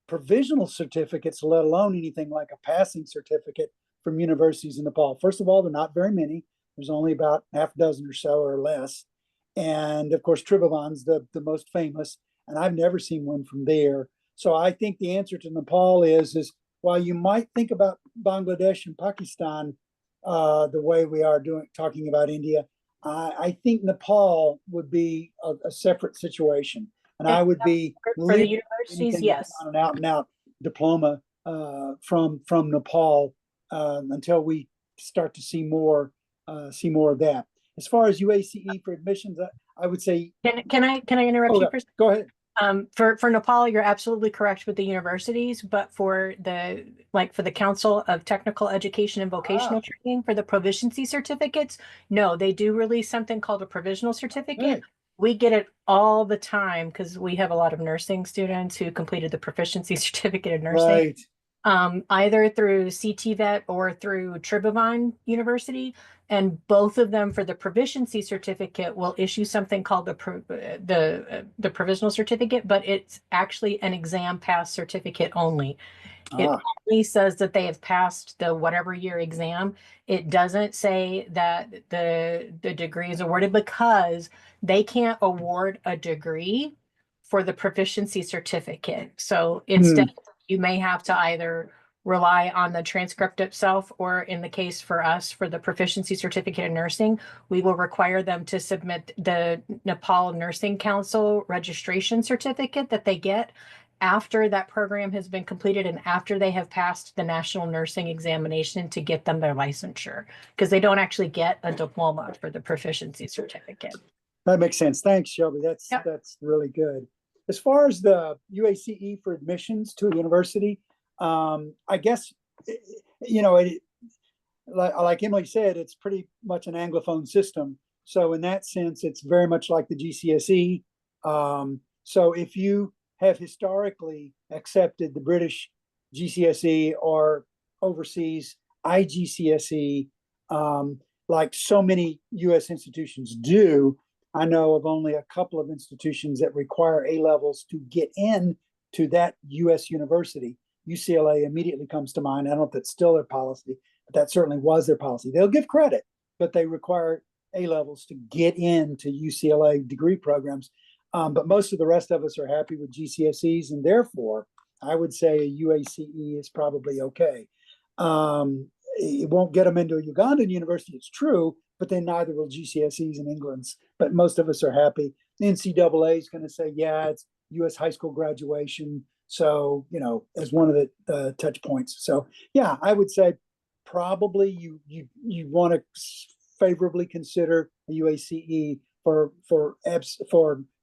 provisional certificates, let alone anything like a passing certificate from universities in Nepal. First of all, they're not very many. There's only about half a dozen or so or less. And of course, Tribhuvan's the most famous, and I've never seen one from there. So I think the answer to Nepal is while you might think about Bangladesh and Pakistan the way we are talking about India, I think Nepal would be a separate situation. And I would be for the universities, yes, on an out and out diploma from Nepal until we start to see more of that. As far as UACE for admissions, I would say. Can I interrupt you for a second? Go ahead. For Nepal, you're absolutely correct with the universities, but for the Council of Technical Education and Vocational Training, for the proficiency certificates, no, they do release something called a provisional certificate. Right. We get it all the time because we have a lot of nursing students who completed the proficiency certificate in nursing. Right. Either through CTVET or through Tribhuvan University. And both of them, for the proficiency certificate, will issue something called the provisional certificate, but it's actually an exam pass certificate only. It only says that they have passed the whatever year exam. It doesn't say that the degree is awarded, because they can't award a degree for the proficiency certificate. So instead, you may have to either rely on the transcript itself, or in the case for us, for the proficiency certificate in nursing, we will require them to submit the Nepal Nursing Council registration certificate that they get after that program has been completed and after they have passed the national nursing examination to get them their licensure, because they don't actually get a diploma for the proficiency certificate. That makes sense. Thanks, Shelby. That's really good. As far as the UACE for admissions to a university, I guess, like Emily said, it's pretty much an Anglophone system. So in that sense, it's very much like the GCSE. So if you have historically accepted the British GCSE or overseas IGCSE, like so many US institutions do, I know of only a couple of institutions that require A-levels to get in to that US university. UCLA immediately comes to mind. I don't know if that's still their policy, but that certainly was their policy. They'll give credit, but they require A-levels to get into UCLA degree programs. But most of the rest of us are happy with GCSEs, and therefore, I would say a UACE is probably okay. It won't get them into a Ugandan university, it's true, but then neither will GCSEs in England's. But most of us are happy. The NCAA is going to say, yeah, it's U.S. high school graduation. So, you know, as one of the touch points. So, yeah, I would say probably you want to favorably consider a UACE for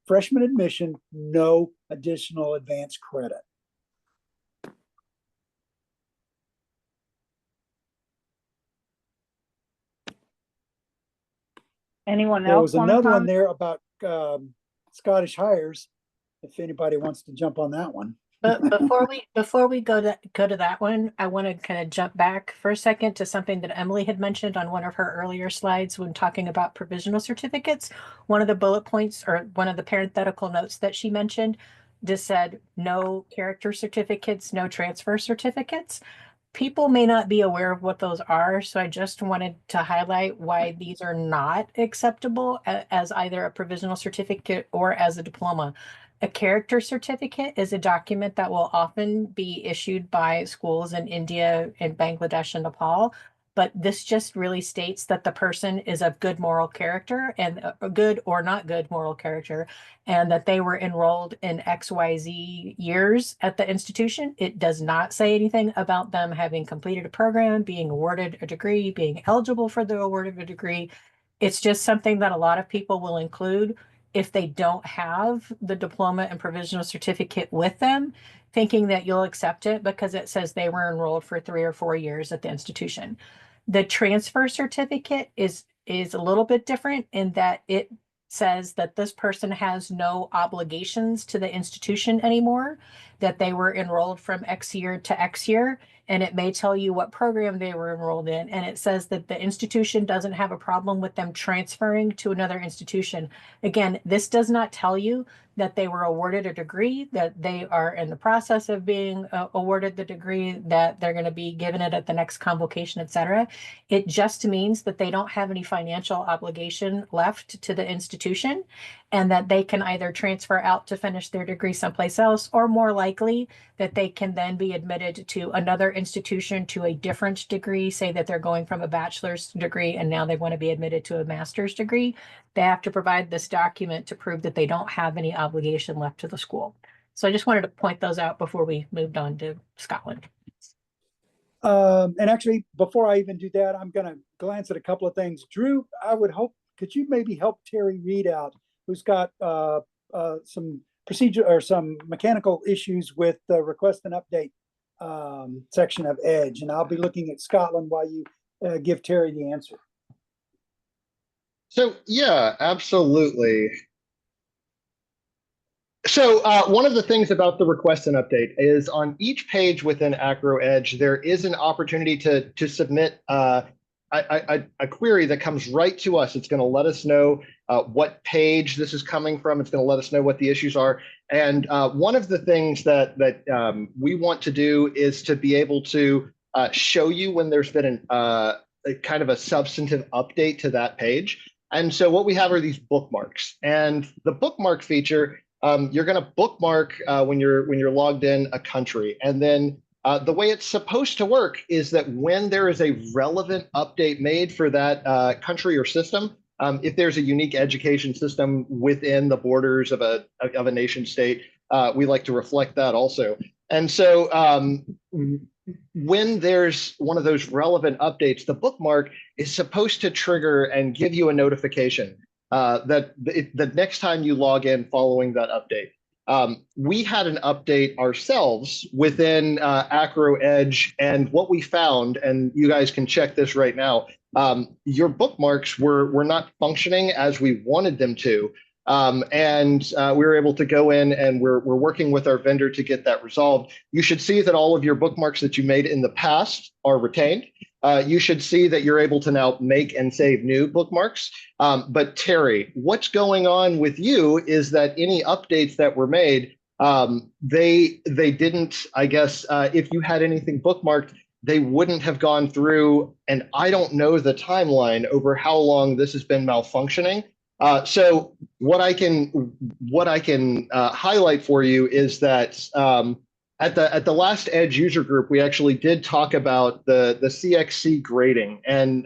freshman admission, no additional advanced credit. Anyone There else was want to another one comment? there about Scottish hires. If anybody wants to jump on that one. But before we go to that one, I want to kind of jump back for a second to something that Emily had mentioned on one of her earlier slides when talking about provisional certificates. One of the bullet points or one of the parenthetical notes that she mentioned just said no character certificates, no transfer certificates. People may not be aware of what those are, so I just wanted to highlight why these are not acceptable as either a provisional certificate or as a diploma. A character certificate is a document that will often be issued by schools in India and Bangladesh and Nepal. But this just really states that the person is of good moral character and good or not good moral character, and that they were enrolled in XYZ years at the institution. It does not say anything about them having completed a program, being awarded a degree, being eligible for the award of a degree. It's just something that a lot of people will include if they don't have the diploma and provisional certificate with them, thinking that you'll accept it because it says they were enrolled for 3 or 4 years at the institution. The transfer certificate is a little bit different in that it says that this person has no obligations to the institution anymore, that they were enrolled from X year to X year, and it may tell you what program they were enrolled in. And it says that the institution doesn't have a problem with them transferring to another institution. Again, this does not tell you that they were awarded a degree, that they are in the process of being awarded the degree, that they're going to be given it at the next convocation, et cetera. It just means that they don't have any financial obligation left to the institution, and that they can either transfer out to finish their degree someplace else, or more likely that they can then be admitted to another institution to a different degree, say that they're going from a bachelor's degree and now they want to be admitted to a master's degree. They have to provide this document to prove that they don't have any obligation left to the school. So I just wanted to point those out before we moved on to Scotland. And actually, before I even do that, I'm going to glance at a couple of things. Drew, I would hope, could you maybe help Terry Reed out, who's got some procedure or some mechanical issues with the request and update section of EDGE. And I'll be looking at Scotland while you give Terry the answer. So yeah, absolutely. So one of the things about the request and update is on each page within AACRAO EDGE, there is an opportunity to submit a query that comes right to us. It's going to let us know what page this is coming from. It's going to let us know what the issues are. And one of the things that we want to do is to be able to show you when there's been a kind of a substantive update to that page. And so what we have are these bookmarks. And the bookmark feature, you're going to bookmark when you're logged in a country, and then the way it's supposed to work is that when there is a relevant update made for that country or system, if there's a unique education system within the borders of a nation state, we like to reflect that also. And so when there's one of those relevant updates, the bookmark is supposed to trigger and give you a notification that the next time you log in following that update. We had an update ourselves within AACRAO EDGE, and what we found, and you guys can check this right now, your bookmarks were not functioning as we wanted them to. And we were able to go in, and we're working with our vendor to get that resolved. You should see that all of your bookmarks that you made in the past are retained. You should see that you're able to now make and save new bookmarks. But Terry, what's going on with you is that any updates that were made, they didn't, I guess, if you had anything bookmarked, they wouldn't have gone through, and I don't know the timeline over how long this has been malfunctioning. So what I can highlight for you is that At the last Edge user group, we actually did talk about the CXC grading, and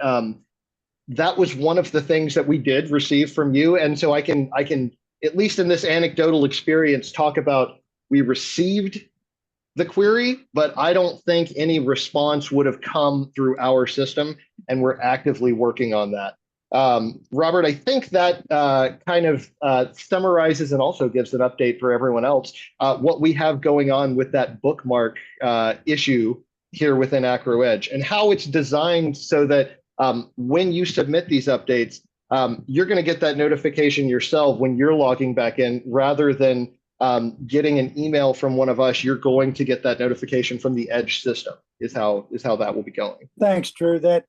that was one of the things that we did receive from you. And so I can at least in this anecdotal experience talk about we received the query, but I don't think any response would have come through our system, and we're actively working on that. Robert, I think that kind of summarizes and also gives an update for everyone else what we have going on with that bookmark issue here within AACRAO Edge, and how it's designed so that when you submit these updates, you're going to get that notification yourself when you're logging back in, rather than getting an email from one of us. You're going to get that notification from the Edge system. Is how that will be going. Thanks, Drew. That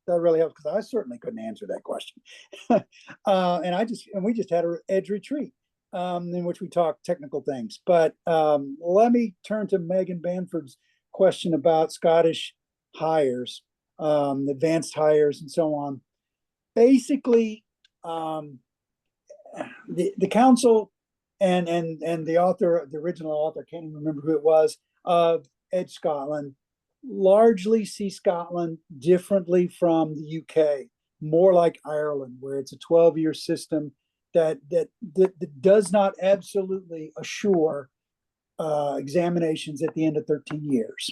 really helps, because I certainly couldn't answer that question. And we just had an Edge retreat in which we talked technical things. But let me turn to Megan Banford's question about Scottish hires, advanced hires, and so on. Basically, the council and the author, the original author, I can't even remember who it was, of Edge Scotland, largely see Scotland differently from the UK, more like Ireland, where it's a 12-year system that does not absolutely assure examinations at the end of 13 years.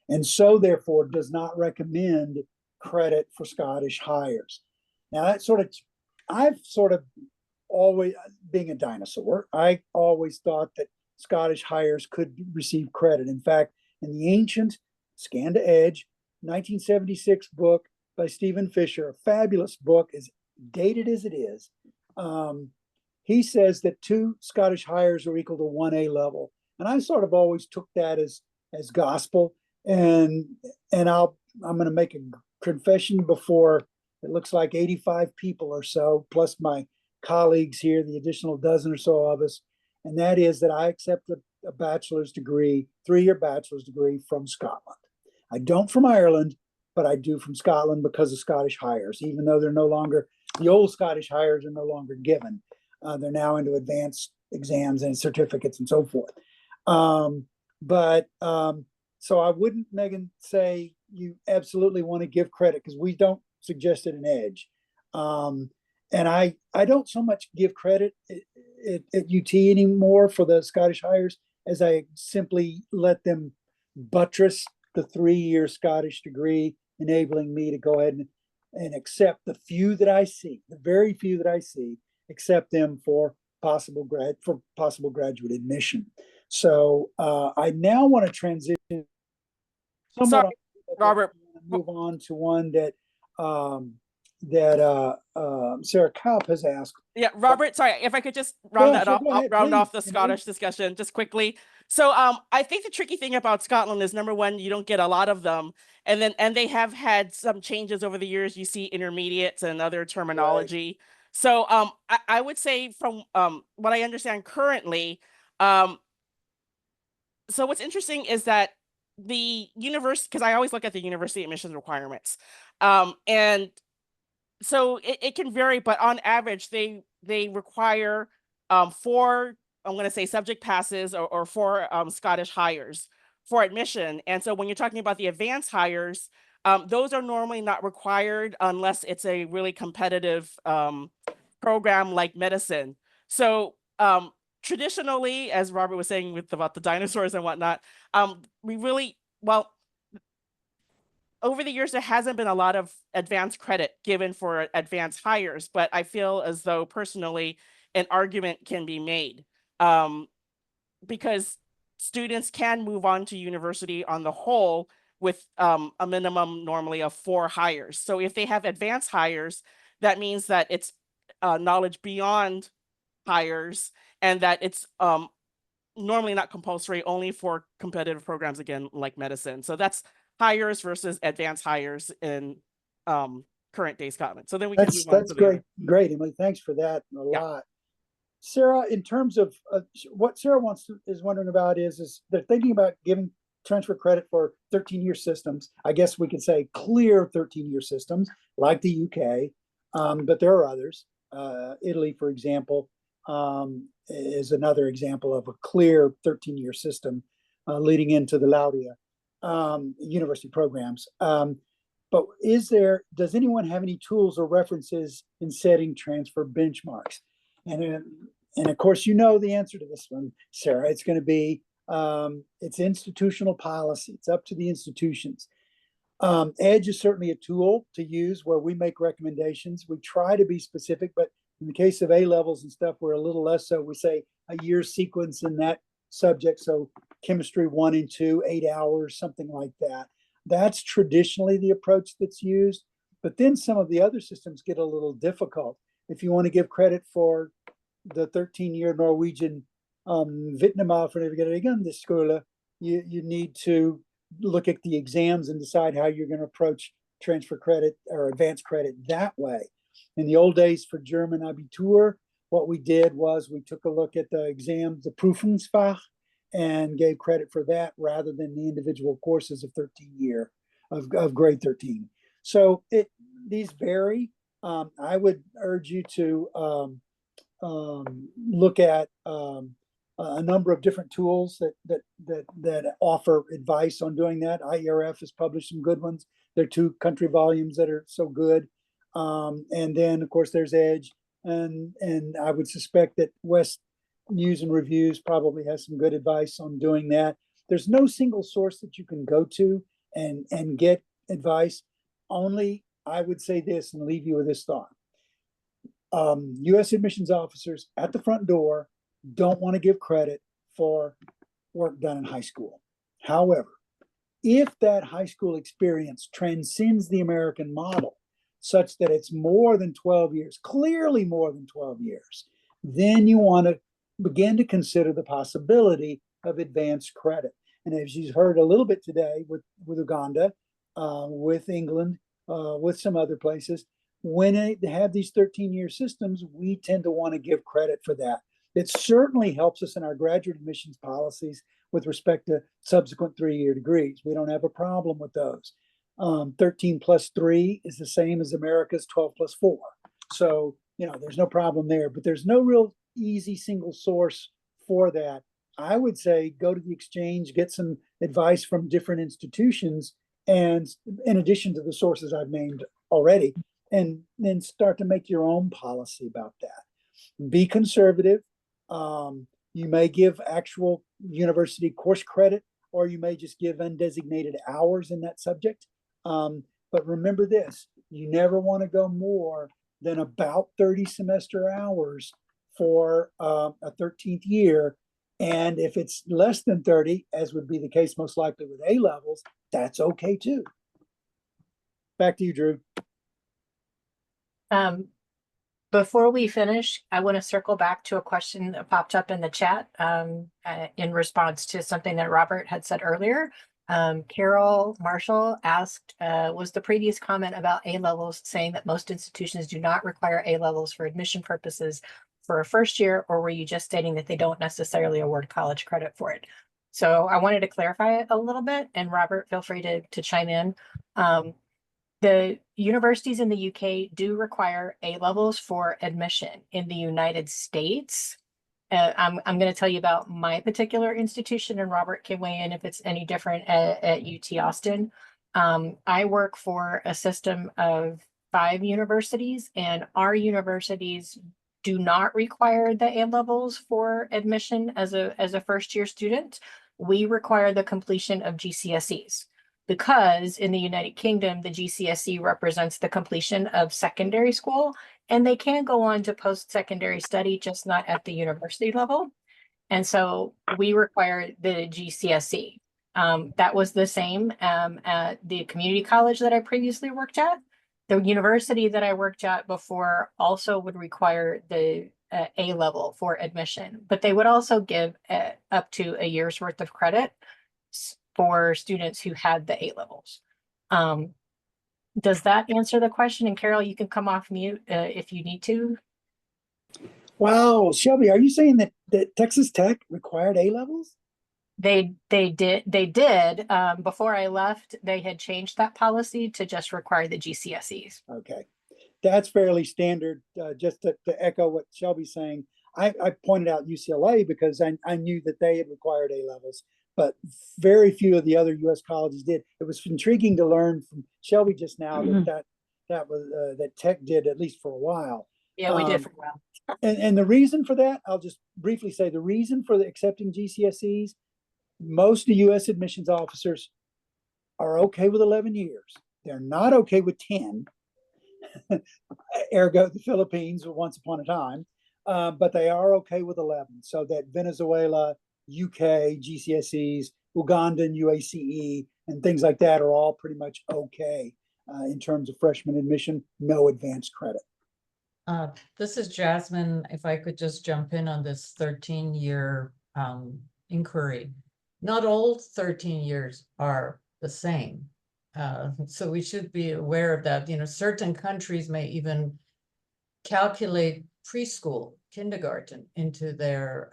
And so therefore does not recommend credit for Scottish hires. Now I've sort of always, being a dinosaur, I always thought that Scottish hires could receive credit. In fact, in the ancient Scan to Edge 1976 book by Stephen Fisher, a fabulous book, as dated as it is, he says that 2 Scottish hires are equal to 1 A level. And I sort of always took that as gospel. And I'm going to make a confession before it looks like 85 people or so, plus my colleagues here, the additional dozen or so of us. And that is that I accept a bachelor's degree, 3-year bachelor's degree from Scotland. I don't from Ireland, but I do from Scotland because of Scottish hires, even though they're no longer, the old Scottish hires are no longer given. They're now into advanced exams and certificates and so forth. So I wouldn't, Megan, say you absolutely want to give credit, because we don't suggest it in Edge. And I don't so much give credit at UT anymore for the Scottish hires, as I simply let them buttress the 3-year Scottish degree, enabling me to go ahead and accept the few that I see, the very few that I see, accept them for possible graduate admission. So I now want to transition somewhat. Sorry, Robert. Move on to one that Sarah Kaup has asked. Yeah, Robert, sorry, if I could just round off the Scottish discussion just quickly. So I think the tricky thing about Scotland is, number one, you don't get a lot of them. And they have had some changes over the years. You see intermediates and other terminology. Right. So I would say, from what I understand currently, so what's interesting is that the university, because I always look at the university admissions requirements, and so it can vary, but on average, they require 4, I'm going to say, subject passes or 4 Scottish hires for admission. And so when you're talking about the advanced hires, those are normally not required unless it's a really competitive program like medicine. So traditionally, as Robert was saying about the dinosaurs and whatnot, over the years, there hasn't been a lot of advanced credit given for advanced hires, but I feel as though personally an argument can be made because students can move on to university on the whole with a minimum normally of 4 hires. So if they have advanced hires, that means that it's knowledge beyond hires, and that it's normally not compulsory, only for competitive programs, again, like medicine. So that's hires versus advanced hires in current day Scotland. So then we can move on. That's great, Emily. Thanks for that a lot. Sarah, in terms of what Sarah is wondering about is they're thinking about giving transfer credit for 13-year systems. I guess we could say clear 13-year systems like the UK, but there are others. Italy, for example, is another example of a clear 13-year system leading into the Laudia university programs. But does anyone have any tools or references in setting transfer benchmarks? And of course, you know the answer to this one, Sarah. It's going to be, it's institutional policy. It's up to the institutions. EDGE is certainly a tool to use where we make recommendations. We try to be specific, but in the case of A-levels and stuff, we're a little less so. We say a year sequence in that subject. So chemistry 1 and 2, 8 hours, something like that. That's traditionally the approach that's used. But then some of the other systems get a little difficult. If you want to give credit for the 13-year Norwegian Vietnam for Navigatorskole, you need to look at the exams and decide how you're going to approach transfer credit or advanced credit that way. In the old days for German Abitur, what we did was we took a look at the exams, the Prüfungsfach, and gave credit for that rather than the individual courses of 13-year of grade 13. So these vary. I would urge you to look at a number of different tools that offer advice on doing that. IERF has published some good ones. There are 2 country volumes that are so good. And then of course there's EDGE, and I would suspect that West News and Reviews probably has some good advice on doing that. There's no single source that you can go to and get advice. Only I would say this and leave you with this thought. U.S. admissions officers at the front door don't want to give credit for work done in high school. However, if that high school experience transcends the American model such that it's more than 12 years, clearly more than 12 years, then you want to begin to consider the possibility of advanced credit. And as you've heard a little bit today with Uganda, with England, with some other places, when they have these 13-year systems, we tend to want to give credit for that. It certainly helps us in our graduate admissions policies with respect to subsequent 3-year degrees. We don't have a problem with those. 13 plus 3 is the same as America's 12 plus 4. So, there's no problem there, but there's no real easy single source for that. I would say go to the exchange, get some advice from different institutions, and in addition to the sources I've named already, and then start to make your own policy about that. Be conservative. You may give actual university course credit, or you may just give undesignated hours in that subject. But remember this, you never want to go more than about 30 semester hours for a 13th year. And if it's less than 30, as would be the case most likely with A-levels, that's okay too. Back to you, Drew. Before we finish, I want to circle back to a question that popped up in the chat in response to something that Robert had said earlier. Carol Marshall asked, was the previous comment about A-levels saying that most institutions do not require A-levels for admission purposes for a first year, or were you just stating that they don't necessarily award college credit for it? So I wanted to clarify it a little bit, and Robert, feel free to chime in. The universities in the UK do require A-levels for admission. In the United States, I'm going to tell you about my particular institution, and Robert can weigh in if it's any different at UT Austin. I work for a system of 5 universities, and our universities do not require the A-levels for admission as a first-year student. We require the completion of GCSEs. Because in the United Kingdom, the GCSE represents the completion of secondary school, and they can go on to post-secondary study, just not at the university level. And so we require the GCSE. That was the same at the community college that I previously worked at. The university that I worked at before also would require the A-level for admission, but they would also give up to a year's worth of credit for students who had the A-levels. Does that answer the question? And Carol, you can come off mute if you need to. Wow, Shelby, are you saying that Texas Tech required A-levels? They did. Before I left, they had changed that policy to just require the GCSEs. Okay, that's fairly standard. Just to echo what Shelby's saying, I pointed out UCLA because I knew that they had required A-levels. but very few of the other U.S. colleges did. It was intriguing to learn from Shelby just now that was that Tech did, at least for a while. Yeah, we did for a while. And the reason for that, I'll just briefly say, the reason for the accepting GCSEs, most of U.S. admissions officers are okay with 11 years. They're not okay with 10. Ergo, the Philippines once upon a time, but they are okay with 11. So that Venezuela, UK, GCSEs, Uganda and UACE and things like that are all pretty much okay in terms of freshman admission, no advanced credit. This is Jasmine. If I could just jump in on this 13-year inquiry. Not all 13 years are the same. So we should be aware of that. You know, certain countries may even calculate preschool, kindergarten into their,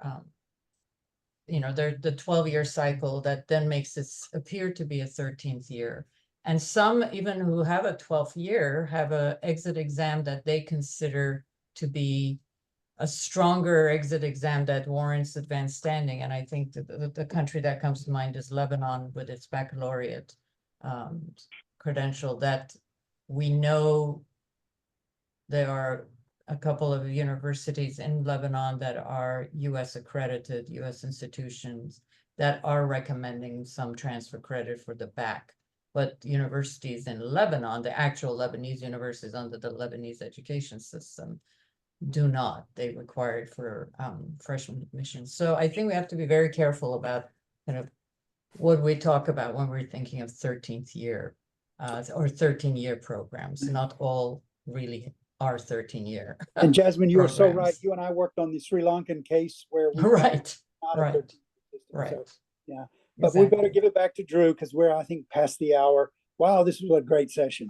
you know, the 12-year cycle that then makes this appear to be a 13th year. And some even who have a 12th year have an exit exam that they consider to be a stronger exit exam that warrants advanced standing. And I think the country that comes to mind is Lebanon with its baccalaureate credential, that we know there are a couple of universities in Lebanon that are US accredited, US institutions that are recommending some transfer credit for the back. But universities in Lebanon, the actual Lebanese universities under the Lebanese education system, do not. They require it for freshman admission. So I think we have to be very careful about kind of what we talk about when we're thinking of 13th year or 13-year programs. Not all really are 13-year. And Jasmine, you are so right. programs. You and I worked on the Sri Lankan case where we Right, not a right, 13 system. right. So, yeah. But we better give it back to Drew because we're, I think, past the hour. Wow, this was a great session.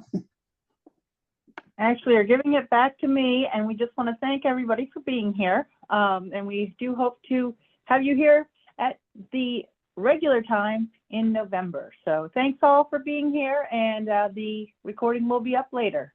Actually are giving it back to me, and we just want to thank everybody for being here. And we do hope to have you here at the regular time in November. So thanks all for being here, and the recording will be up later.